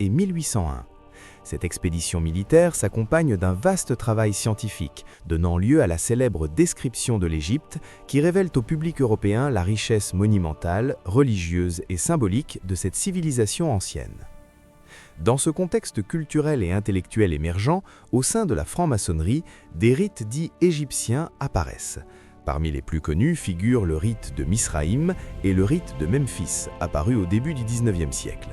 et 1801. Cette expédition militaire s'accompagne d'un vaste travail scientifique, donnant lieu à la célèbre description de l'Égypte qui révèle au public européen la richesse monumentale, religieuse et symbolique de cette civilisation ancienne. Dans ce contexte culturel et intellectuel émergent, au sein de la franc-maçonnerie, des rites dits égyptiens apparaissent. Parmi les plus connus figurent le rite de Misraïm et le rite de Memphis, apparu au début du XIXe siècle.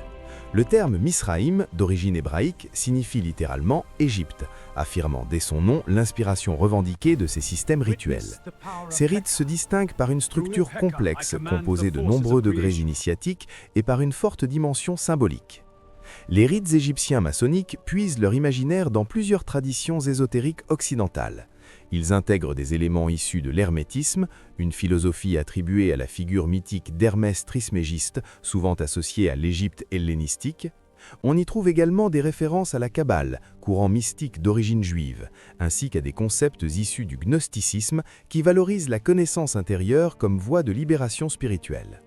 Le terme Misraïm, d'origine hébraïque, signifie littéralement Égypte, affirmant dès son nom l'inspiration revendiquée de ces systèmes rituels. Ces rites se distinguent par une structure complexe, composée de nombreux degrés initiatiques et par une forte dimension symbolique. Les rites égyptiens maçonniques puisent leur imaginaire dans plusieurs traditions ésotériques occidentales. Ils intègrent des éléments issus de l'hermétisme, une philosophie attribuée à la figure mythique d'Hermès Trismégiste, souvent associée à l'Égypte hellénistique. On y trouve également des références à la Kabbale, courant mystique d'origine juive, ainsi qu'à des concepts issus du gnosticisme qui valorisent la connaissance intérieure comme voie de libération spirituelle.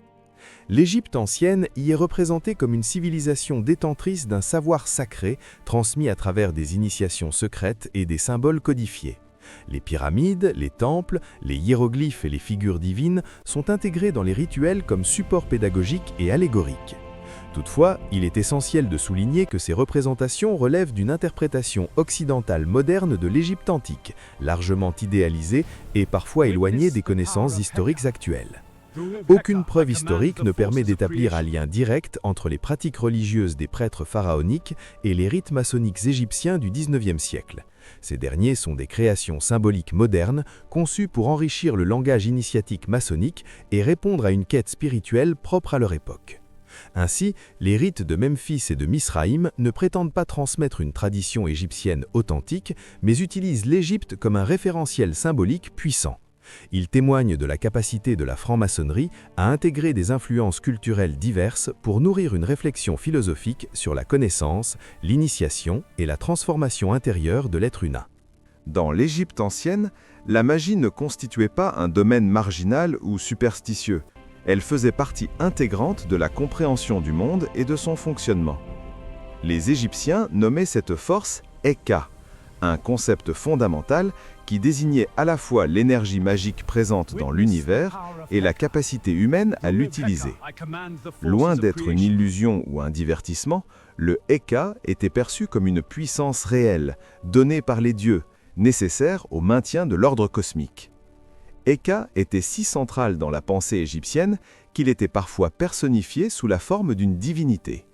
L'Égypte ancienne y est représentée comme une civilisation détentrice d'un savoir sacré transmis à travers des initiations secrètes et des symboles codifiés. Les pyramides, les temples, les hiéroglyphes et les figures divines sont intégrés dans les rituels comme support pédagogique et allégorique. Toutefois, il est essentiel de souligner que ces représentations relèvent d'une interprétation occidentale moderne de l'Égypte antique, largement idéalisée et parfois éloignée des connaissances historiques actuelles. Aucune preuve historique ne permet d'établir un lien direct entre les pratiques religieuses des prêtres pharaoniques et les rites maçonniques égyptiens du XIXe siècle. Ces derniers sont des créations symboliques modernes conçues pour enrichir le langage initiatique maçonnique et répondre à une quête spirituelle propre à leur époque. Ainsi, les rites de Memphis et de Misraïm ne prétendent pas transmettre une tradition égyptienne authentique, mais utilisent l'Égypte comme un référentiel symbolique puissant. Ils témoignent de la capacité de la franc-maçonnerie à intégrer des influences culturelles diverses pour nourrir une réflexion philosophique sur la connaissance, l'initiation et la transformation intérieure de l'être humain. Dans l'Égypte ancienne, la magie ne constituait pas un domaine marginal ou superstitieux. Elle faisait partie intégrante de la compréhension du monde et de son fonctionnement. Les Égyptiens nommaient cette force Eka, un concept fondamental qui désignait à la fois l'énergie magique présente dans l'univers et la capacité humaine à l'utiliser. Loin d'être une illusion ou un divertissement, le Eka était perçu comme une puissance réelle, donnée par les dieux, nécessaire au maintien de l'ordre cosmique. Eka était si central dans la pensée égyptienne qu'il était parfois personnifié sous la forme d'une divinité.